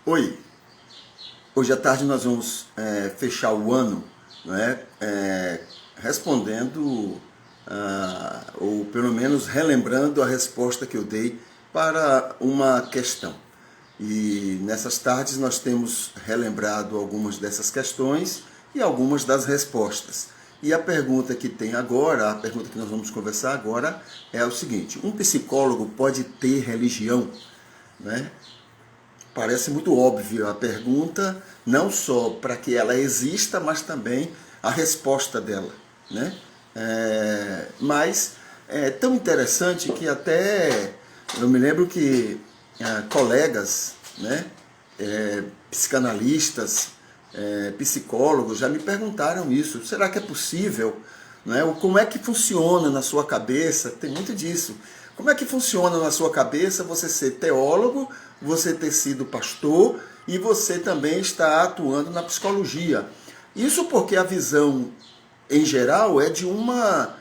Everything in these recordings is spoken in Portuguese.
Oi, hoje à tarde nós vamos fechar o ano, né, respondendo, ou pelo menos relembrando a resposta que eu dei para uma questão. E nessas tardes nós temos relembrado algumas dessas questões e algumas das respostas. E a pergunta que tem agora, a pergunta que nós vamos conversar agora é o seguinte: um psicólogo pode ter religião? Né? Parece muito óbvio a pergunta, não só para que ela exista, mas também a resposta dela, né? Mas é tão interessante que até eu me lembro que colegas, né, psicanalistas, psicólogos já me perguntaram isso. Será que é possível? Né? Como é que funciona na sua cabeça? Tem muito disso. Como é que funciona na sua cabeça você ser teólogo, você ter sido pastor e você também está atuando na psicologia? Isso porque a visão, em geral, é de uma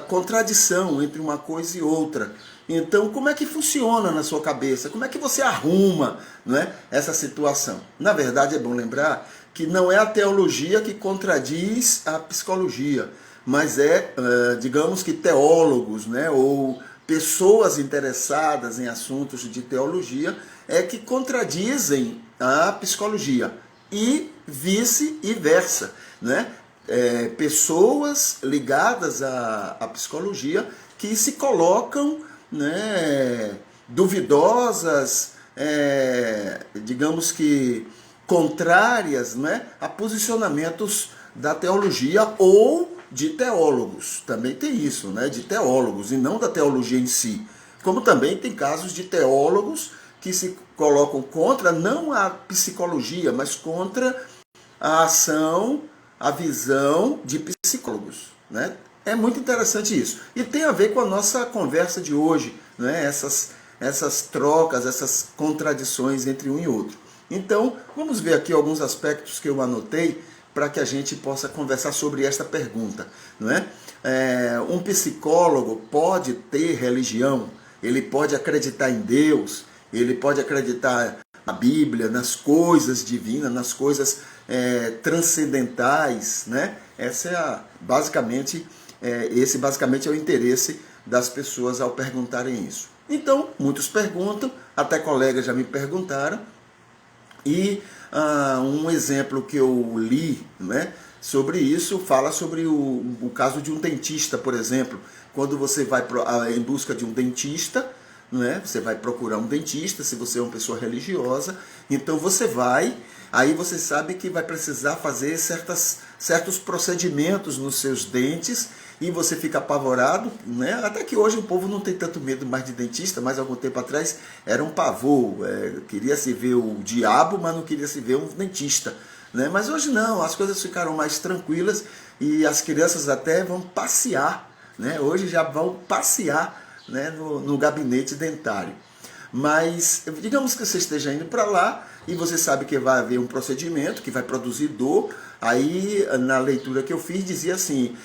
contradição entre uma coisa e outra. Então, como é que funciona na sua cabeça? Como é que você arruma, não é, essa situação? Na verdade, é bom lembrar que não é a teologia que contradiz a psicologia, mas digamos que teólogos, né, ou pessoas interessadas em assuntos de teologia que contradizem a psicologia e vice-versa, né? Pessoas ligadas à psicologia que se colocam, né, duvidosas, digamos que contrárias, né, a posicionamentos da teologia ou de teólogos. Também tem isso, né, de teólogos e não da teologia em si. Como também tem casos de teólogos que se colocam contra não a psicologia, mas contra a ação, a visão de psicólogos, né? É muito interessante isso. E tem a ver com a nossa conversa de hoje, né? Essas trocas, essas contradições entre um e outro. Então, vamos ver aqui alguns aspectos que eu anotei para que a gente possa conversar sobre esta pergunta. Não é? Um psicólogo pode ter religião, ele pode acreditar em Deus, ele pode acreditar na Bíblia, nas coisas divinas, nas coisas transcendentais, né? Esse basicamente é o interesse das pessoas ao perguntarem isso. Então, muitos perguntam, até colegas já me perguntaram, e um exemplo que eu li, né, sobre isso fala sobre o caso de um dentista, por exemplo. Quando você vai em busca de um dentista, né, você vai procurar um dentista, se você é uma pessoa religiosa, então você vai, aí você sabe que vai precisar fazer certos procedimentos nos seus dentes e você fica apavorado, né? Até que hoje o povo não tem tanto medo mais de dentista, mas algum tempo atrás era um pavor, queria se ver o diabo, mas não queria se ver um dentista, né? Mas hoje não, as coisas ficaram mais tranquilas e as crianças até vão passear, né? Hoje já vão passear, né, no gabinete dentário. Mas digamos que você esteja indo para lá e você sabe que vai haver um procedimento que vai produzir dor. Aí na leitura que eu fiz dizia assim,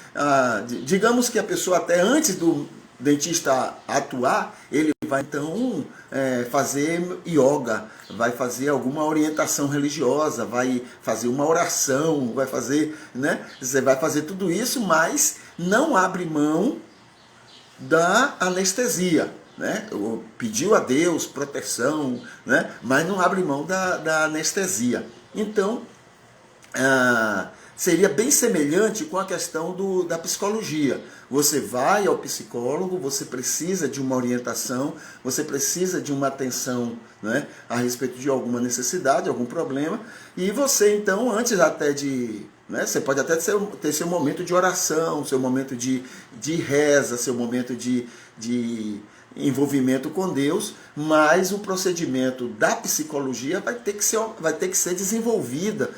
digamos que a pessoa até antes do dentista atuar, ele vai então fazer yoga, vai fazer alguma orientação religiosa, vai fazer uma oração, vai fazer, né? Você vai fazer tudo isso, mas não abre mão da anestesia, né? Pediu a Deus proteção, né? Mas não abre mão da anestesia. Então, seria bem semelhante com a questão da psicologia. Você vai ao psicólogo, você precisa de uma orientação, você precisa de uma atenção, né, a respeito de alguma necessidade, algum problema, e você então, antes até de... Né, você pode até ter seu momento de oração, seu momento de reza, seu momento de envolvimento com Deus, mas o procedimento da psicologia vai ter que ser desenvolvida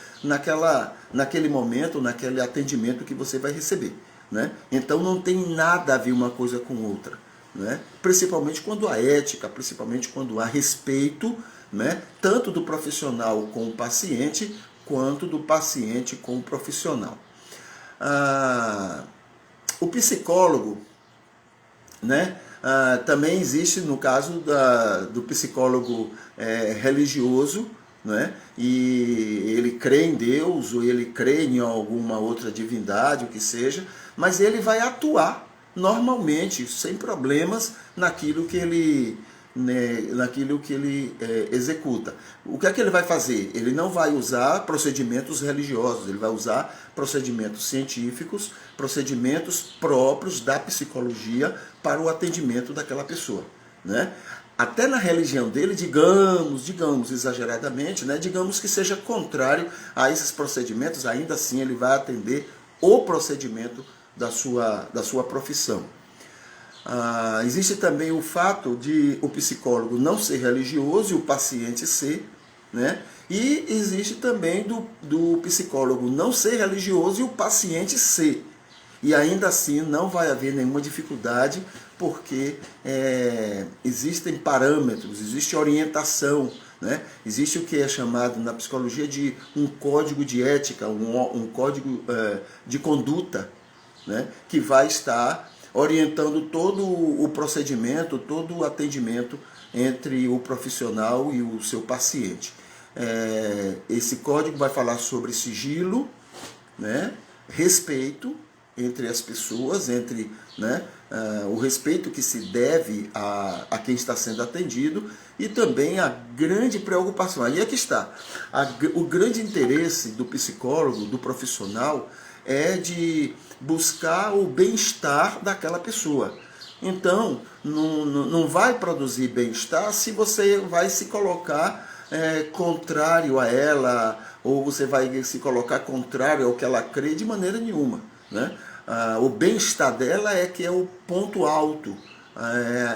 naquele momento, naquele atendimento que você vai receber, né? Então não tem nada a ver uma coisa com outra, né? Principalmente quando há ética, principalmente quando há respeito, né, tanto do profissional com o paciente, quanto do paciente com o profissional. O psicólogo, né, Também existe no caso do psicólogo religioso, né? E ele crê em Deus, ou ele crê em alguma outra divindade, o que seja, mas ele vai atuar normalmente, sem problemas, naquilo que ele executa. O que é que ele vai fazer? Ele não vai usar procedimentos religiosos, ele vai usar procedimentos científicos, procedimentos próprios da psicologia para o atendimento daquela pessoa, né? Até na religião dele, digamos exageradamente, né, digamos que seja contrário a esses procedimentos, ainda assim ele vai atender o procedimento da sua profissão. Existe também o fato de o psicólogo não ser religioso e o paciente ser, né? E existe também do psicólogo não ser religioso e o paciente ser. E ainda assim não vai haver nenhuma dificuldade, porque existem parâmetros, existe orientação, né? Existe o que é chamado na psicologia de um código de ética, um código de conduta, né? Que vai estar orientando todo o procedimento, todo o atendimento entre o profissional e o seu paciente. Esse código vai falar sobre sigilo, né? Respeito entre as pessoas, né, o respeito que se deve a quem está sendo atendido, e também a grande preocupação. Aí é que está. O grande interesse do psicólogo, do profissional, é de buscar o bem-estar daquela pessoa. Então, não vai produzir bem-estar se você vai se colocar contrário a ela, ou você vai se colocar contrário ao que ela crê, de maneira nenhuma, né? O bem-estar dela que é o ponto alto,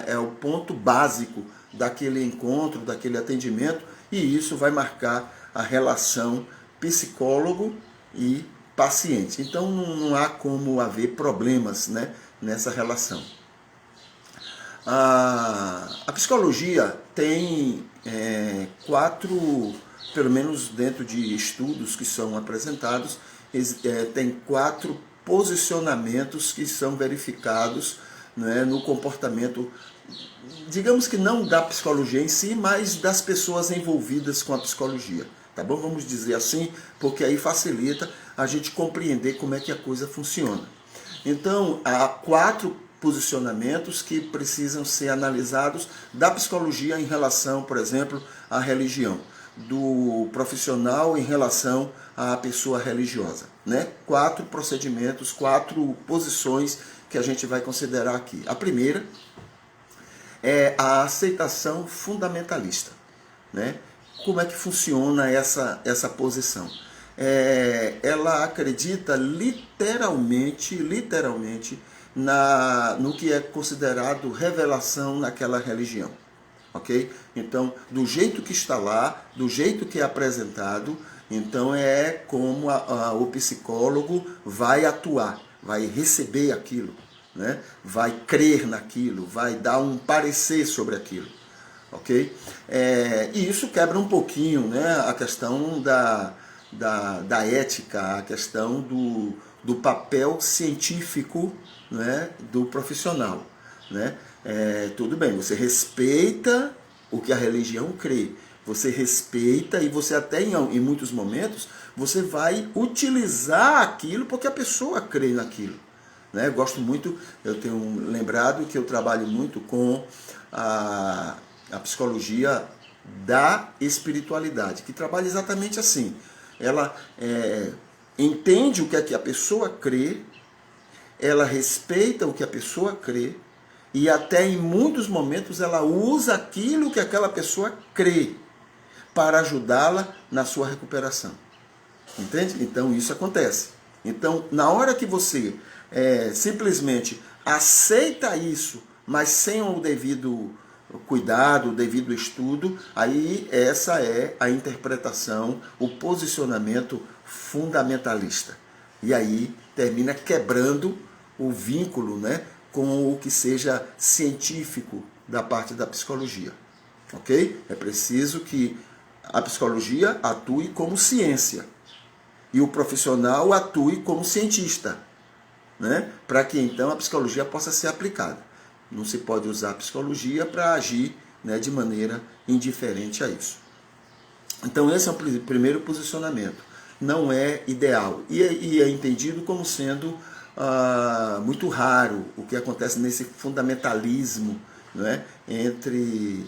é o ponto básico daquele encontro, daquele atendimento, e isso vai marcar a relação psicólogo e paciente. Então não há como haver problemas, né, nessa relação. A psicologia tem pelo menos dentro de estudos que são apresentados, tem 4 posicionamentos que são verificados, né, no comportamento, digamos que não da psicologia em si, mas das pessoas envolvidas com a psicologia. Tá bom? Vamos dizer assim, porque aí facilita a gente compreender como é que a coisa funciona. Então, há 4 posicionamentos que precisam ser analisados da psicologia em relação, por exemplo, à religião, do profissional em relação à pessoa religiosa, né? 4 procedimentos, 4 posições que a gente vai considerar aqui. A primeira é a aceitação fundamentalista, né? Como é que funciona essa posição? Ela acredita literalmente no que é considerado revelação naquela religião. Ok? Então, do jeito que está lá, do jeito que é apresentado, então é como o psicólogo vai atuar, vai receber aquilo, né? Vai crer naquilo, vai dar um parecer sobre aquilo. Ok? E isso quebra um pouquinho, né, a questão da ética, a questão do papel científico, né, do profissional, né? Tudo bem, você respeita o que a religião crê, você respeita, e você até em muitos momentos você vai utilizar aquilo porque a pessoa crê naquilo, né? Eu tenho lembrado que eu trabalho muito com a psicologia da espiritualidade, que trabalha exatamente assim. Ela entende o que é que a pessoa crê, ela respeita o que a pessoa crê, e até em muitos momentos ela usa aquilo que aquela pessoa crê para ajudá-la na sua recuperação. Entende? Então isso acontece. Então, na hora que você simplesmente aceita isso, mas sem o devido cuidado, o devido estudo, aí essa é a interpretação, o posicionamento fundamentalista. E aí termina quebrando o vínculo, né, com o que seja científico da parte da psicologia. Ok? É preciso que a psicologia atue como ciência e o profissional atue como cientista, né, para que então a psicologia possa ser aplicada. Não se pode usar a psicologia para agir, né, de maneira indiferente a isso. Então esse é o primeiro posicionamento. Não é ideal. E é entendido como sendo muito raro o que acontece nesse fundamentalismo, não é, entre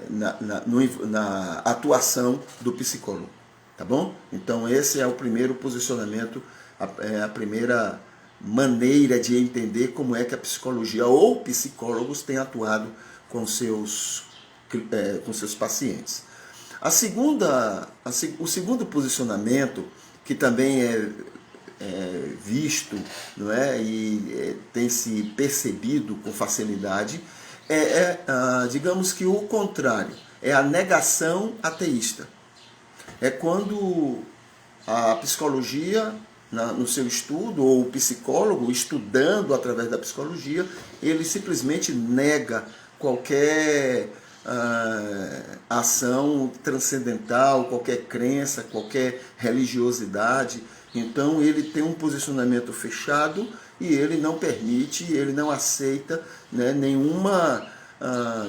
na atuação do psicólogo. Tá bom? Então esse é o primeiro posicionamento, a primeira maneira de entender como é que a psicologia ou psicólogos têm atuado com seus pacientes. O segundo posicionamento, que também é visto, não é, e tem se percebido com facilidade, digamos que o contrário, é a negação ateísta. É quando a psicologia, no seu estudo, ou o psicólogo estudando através da psicologia, ele simplesmente nega qualquer ação transcendental, qualquer crença, qualquer religiosidade. Então ele tem um posicionamento fechado e ele não permite, ele não aceita, né, nenhuma,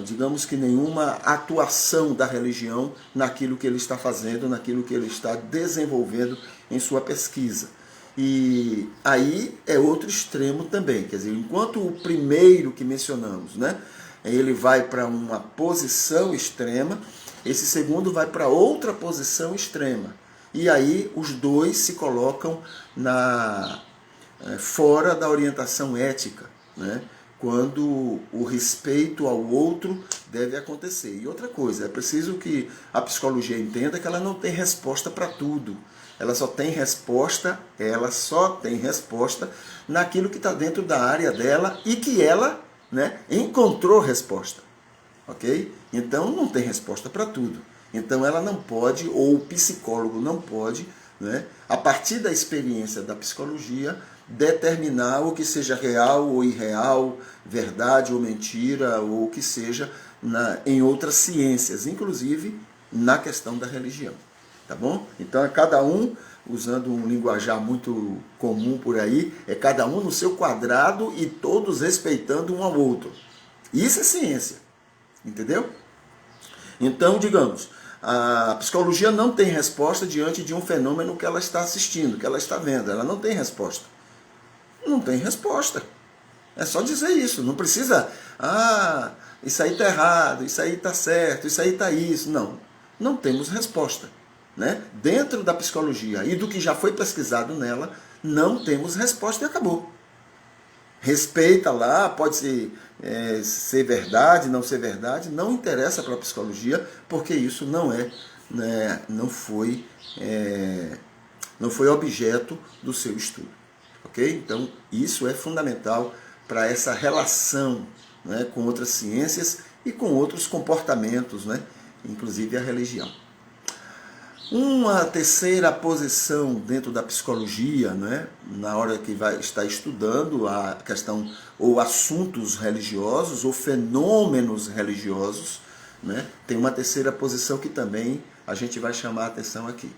digamos que nenhuma atuação da religião naquilo que ele está fazendo, naquilo que ele está desenvolvendo em sua pesquisa. E aí é outro extremo também, quer dizer, enquanto o primeiro que mencionamos, né, ele vai para uma posição extrema, esse segundo vai para outra posição extrema. E aí os dois se colocam fora da orientação ética, né? Quando o respeito ao outro deve acontecer. E outra coisa, é preciso que a psicologia entenda que ela não tem resposta para tudo. Ela só tem resposta naquilo que está dentro da área dela e que ela, né, encontrou resposta. Ok? Então não tem resposta para tudo. Então ela não pode, ou o psicólogo não pode, né, a partir da experiência da psicologia, determinar o que seja real ou irreal, verdade ou mentira, ou o que seja em outras ciências, inclusive na questão da religião. Tá bom? Então é cada um, usando um linguajar muito comum por aí, é cada um no seu quadrado e todos respeitando um ao outro. Isso é ciência. Entendeu? Então, digamos, a psicologia não tem resposta diante de um fenômeno que ela está assistindo, que ela está vendo. Ela não tem resposta. Não tem resposta. É só dizer isso. Não precisa, isso aí está errado, isso aí está certo, isso aí está isso. Não. Não temos resposta. Né? Dentro da psicologia e do que já foi pesquisado nela, não temos resposta e acabou. Respeita lá, pode ser verdade, não ser verdade, não interessa para a psicologia, porque isso não foi objeto do seu estudo. Ok? Então, isso é fundamental para essa relação, né, com outras ciências e com outros comportamentos, né, inclusive a religião. Uma terceira posição dentro da psicologia, né, na hora que vai estar estudando a questão ou assuntos religiosos ou fenômenos religiosos, né, tem uma terceira posição que também a gente vai chamar a atenção aqui.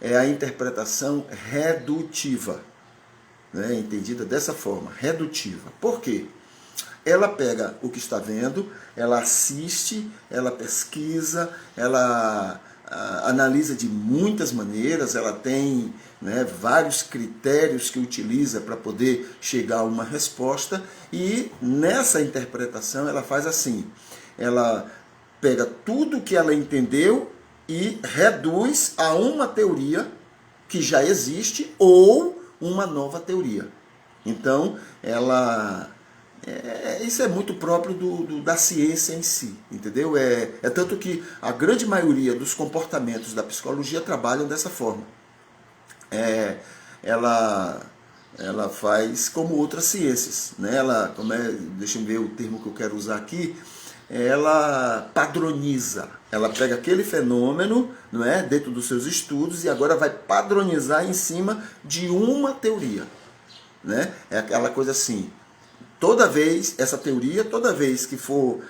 É a interpretação redutiva, né, entendida dessa forma, redutiva. Por quê? Ela pega o que está vendo, ela assiste, ela pesquisa, ela analisa de muitas maneiras, ela tem, né, vários critérios que utiliza para poder chegar a uma resposta, e nessa interpretação ela faz assim, ela pega tudo que ela entendeu e reduz a uma teoria que já existe ou uma nova teoria. Então, isso é muito próprio da ciência em si, entendeu? É tanto que a grande maioria dos comportamentos da psicologia trabalham dessa forma. Ela faz como outras ciências, né? Deixa eu ver o termo que eu quero usar aqui, ela padroniza, ela pega aquele fenômeno, não é, dentro dos seus estudos e agora vai padronizar em cima de uma teoria, né? É aquela coisa assim, toda vez que for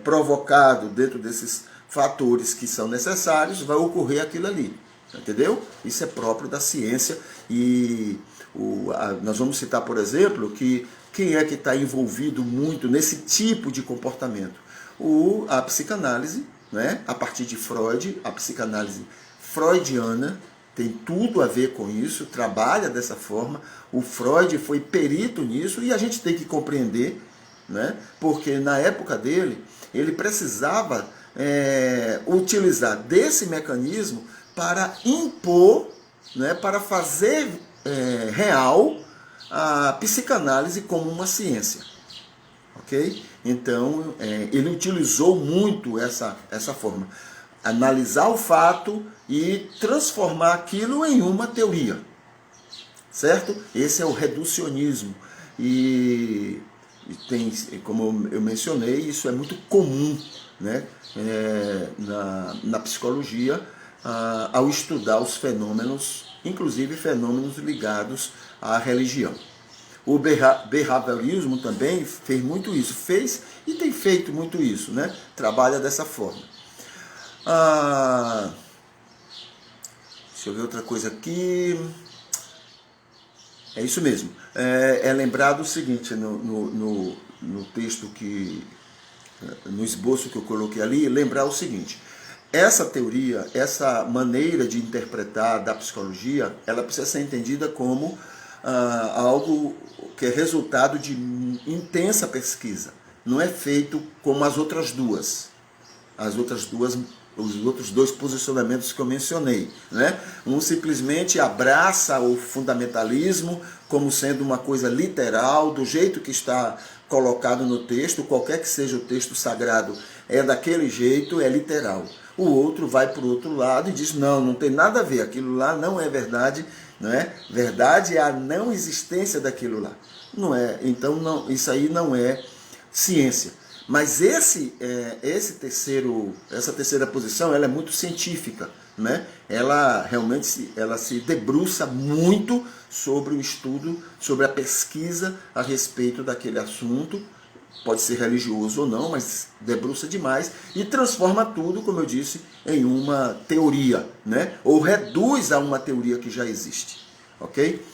provocado dentro desses fatores que são necessários, vai ocorrer aquilo ali. entendeu? Isso é próprio da ciência e nós vamos citar, por exemplo, que quem é que está envolvido muito nesse tipo de comportamento? A psicanálise, né? A partir de Freud, a psicanálise freudiana tem tudo a ver com isso, trabalha dessa forma. O Freud foi perito nisso e a gente tem que compreender, né? Porque na época dele, ele precisava utilizar desse mecanismo para impor, né? Para fazer real a psicanálise como uma ciência. Ok? Então, ele utilizou muito essa forma. Analisar o fato e transformar aquilo em uma teoria. Certo? Esse é o reducionismo. E tem, como eu mencionei, isso é muito comum, né? Na psicologia, ao estudar os fenômenos, inclusive fenômenos ligados à religião. O behaviorismo também fez muito isso, fez e tem feito muito isso, né? Trabalha dessa forma. Deixa eu ver outra coisa aqui. É isso mesmo. É lembrado o seguinte, no texto no esboço que eu coloquei ali, lembrar o seguinte: essa teoria, essa maneira de interpretar da psicologia, ela precisa ser entendida como algo que é resultado de intensa pesquisa. Não é feito como as outros dois posicionamentos que eu mencionei, né? Um simplesmente abraça o fundamentalismo como sendo uma coisa literal, do jeito que está colocado no texto, qualquer que seja o texto sagrado, é daquele jeito, é literal. O outro vai para o outro lado e diz, não tem nada a ver, aquilo lá não é verdade, não é? Verdade é a não existência daquilo lá. Não é, então não, isso aí não é ciência. Mas essa terceira posição, ela é muito científica, né? Ela realmente se debruça muito sobre o estudo, sobre a pesquisa a respeito daquele assunto, pode ser religioso ou não, mas debruça demais e transforma tudo, como eu disse, em uma teoria, né? Ou reduz a uma teoria que já existe, ok?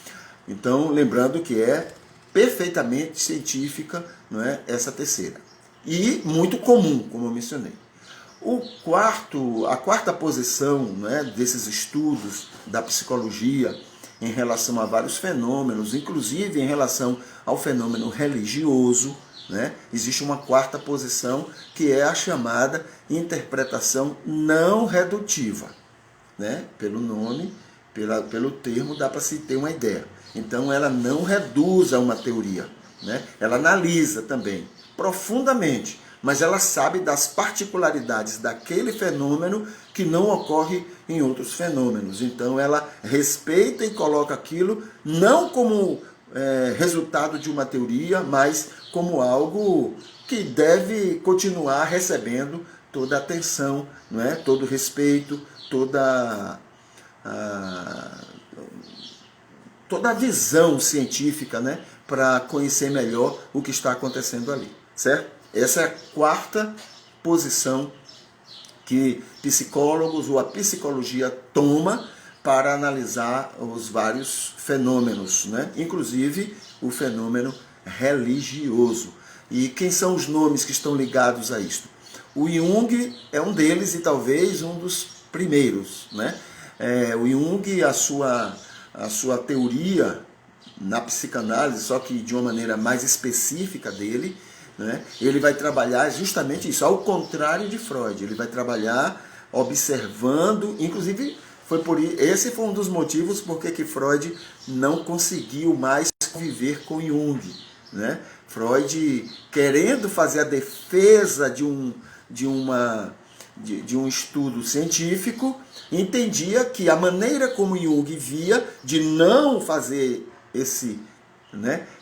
Então, lembrando que é perfeitamente científica, não é, essa terceira. E muito comum, como eu mencionei. A quarta posição, né, desses estudos da psicologia em relação a vários fenômenos, inclusive em relação ao fenômeno religioso, né, existe uma quarta posição que é a chamada interpretação não redutiva. Né? Pelo nome, pelo termo, dá para se ter uma ideia. Então ela não reduz a uma teoria, né? Ela analisa também profundamente, mas ela sabe das particularidades daquele fenômeno que não ocorre em outros fenômenos. Então ela respeita e coloca aquilo não como resultado de uma teoria, mas como algo que deve continuar recebendo toda a atenção, não é? Todo o respeito, toda a visão científica, né, para conhecer melhor o que está acontecendo ali, certo? Essa é a quarta posição que psicólogos ou a psicologia toma para analisar os vários fenômenos, né? Inclusive o fenômeno religioso. E quem são os nomes que estão ligados a isto? O Jung é um deles e talvez um dos primeiros, né? O Jung, a sua teoria na psicanálise, só que de uma maneira mais específica dele, né? Ele vai trabalhar justamente isso, ao contrário de Freud. Ele vai trabalhar observando, inclusive esse foi um dos motivos porque que Freud não conseguiu mais conviver com Jung, né? Freud, querendo fazer a defesa de um estudo científico, entendia que a maneira como Jung via de não fazer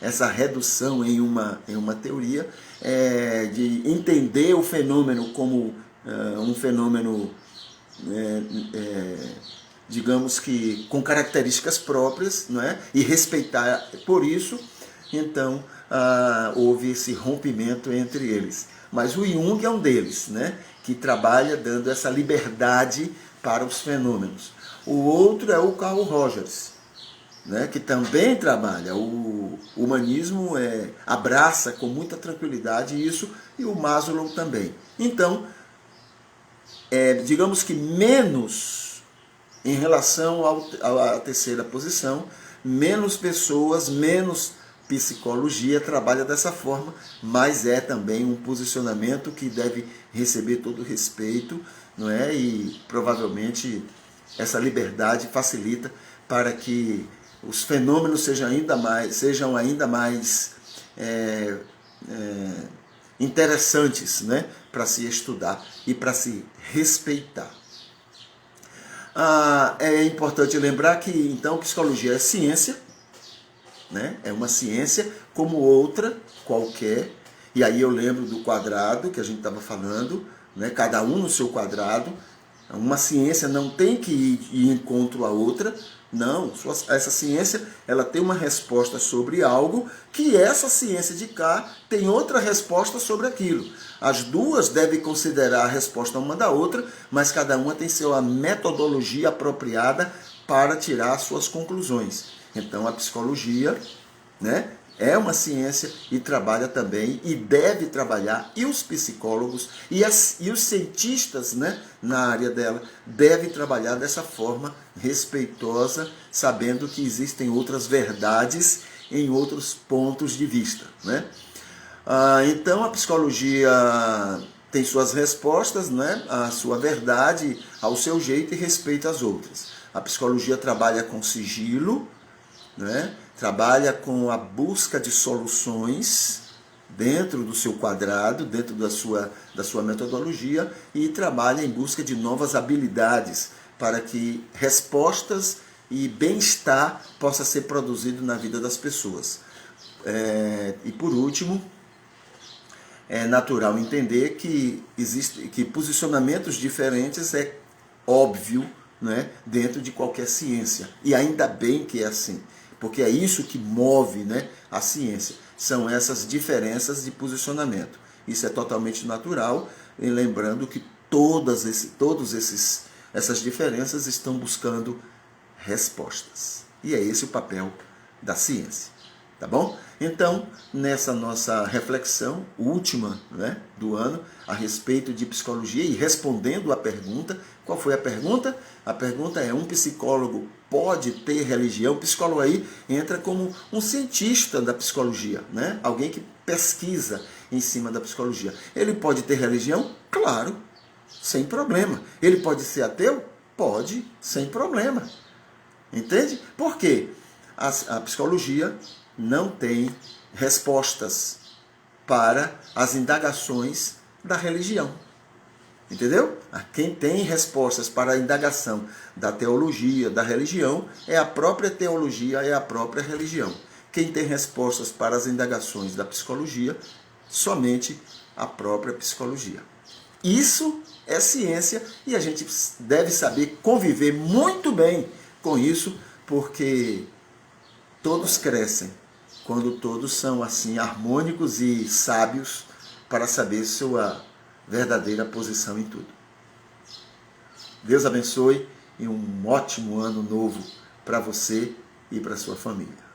essa redução em uma teoria, de entender o fenômeno como um fenômeno, digamos que com características próprias, não é? E respeitar por isso, então houve esse rompimento entre eles. Mas o Jung é um deles, né? Que trabalha dando essa liberdade para os fenômenos. O outro é o Carl Rogers, né, que também trabalha. O humanismo abraça com muita tranquilidade isso, e o Maslow também. Então, digamos que menos em relação à terceira posição, menos pessoas, menos psicologia trabalha dessa forma, mas é também um posicionamento que deve receber todo o respeito, não é? E provavelmente essa liberdade facilita para que os fenômenos sejam ainda mais interessantes, né, para se estudar e para se respeitar. É importante lembrar que, então, psicologia é ciência, né? É uma ciência como outra qualquer. E aí eu lembro do quadrado que a gente estava falando, né? Cada um no seu quadrado. Uma ciência não tem que ir de encontro à outra. Não, essa ciência ela tem uma resposta sobre algo que essa ciência de cá tem outra resposta sobre aquilo. As duas devem considerar a resposta uma da outra, mas cada uma tem sua metodologia apropriada para tirar suas conclusões. Então a psicologia, né, é uma ciência e trabalha também, e deve trabalhar, e os psicólogos e os cientistas, né, na área dela devem trabalhar dessa forma respeitosa, sabendo que existem outras verdades em outros pontos de vista, né? Então a psicologia tem suas respostas, né, a sua verdade, ao seu jeito, e respeita as outras. A psicologia trabalha com sigilo, né? Trabalha com a busca de soluções dentro do seu quadrado, dentro da sua metodologia, e trabalha em busca de novas habilidades para que respostas e bem-estar possa ser produzido na vida das pessoas. E por último, é natural entender que posicionamentos diferentes é óbvio, né, dentro de qualquer ciência. E ainda bem que é assim, porque é isso que move, né, a ciência. São essas diferenças de posicionamento. Isso é totalmente natural, e lembrando que todas essas diferenças estão buscando respostas. E é esse o papel da ciência. Tá bom? Então, nessa nossa reflexão última, né, do ano, a respeito de psicologia, e respondendo à pergunta, qual foi a pergunta? A pergunta é: um psicólogo pode ter religião? O psicólogo aí entra como um cientista da psicologia, né? Alguém que pesquisa em cima da psicologia. Ele pode ter religião? Claro, sem problema. Ele pode ser ateu? Pode, sem problema. Entende? Por quê? A psicologia não tem respostas para as indagações da religião. Entendeu? Quem tem respostas para a indagação da teologia, da religião, é a própria teologia, é a própria religião. Quem tem respostas para as indagações da psicologia, somente a própria psicologia. Isso é ciência, e a gente deve saber conviver muito bem com isso, porque todos crescem quando todos são assim harmônicos e sábios para saber sua verdadeira posição em tudo. Deus abençoe, e um ótimo ano novo para você e para sua família.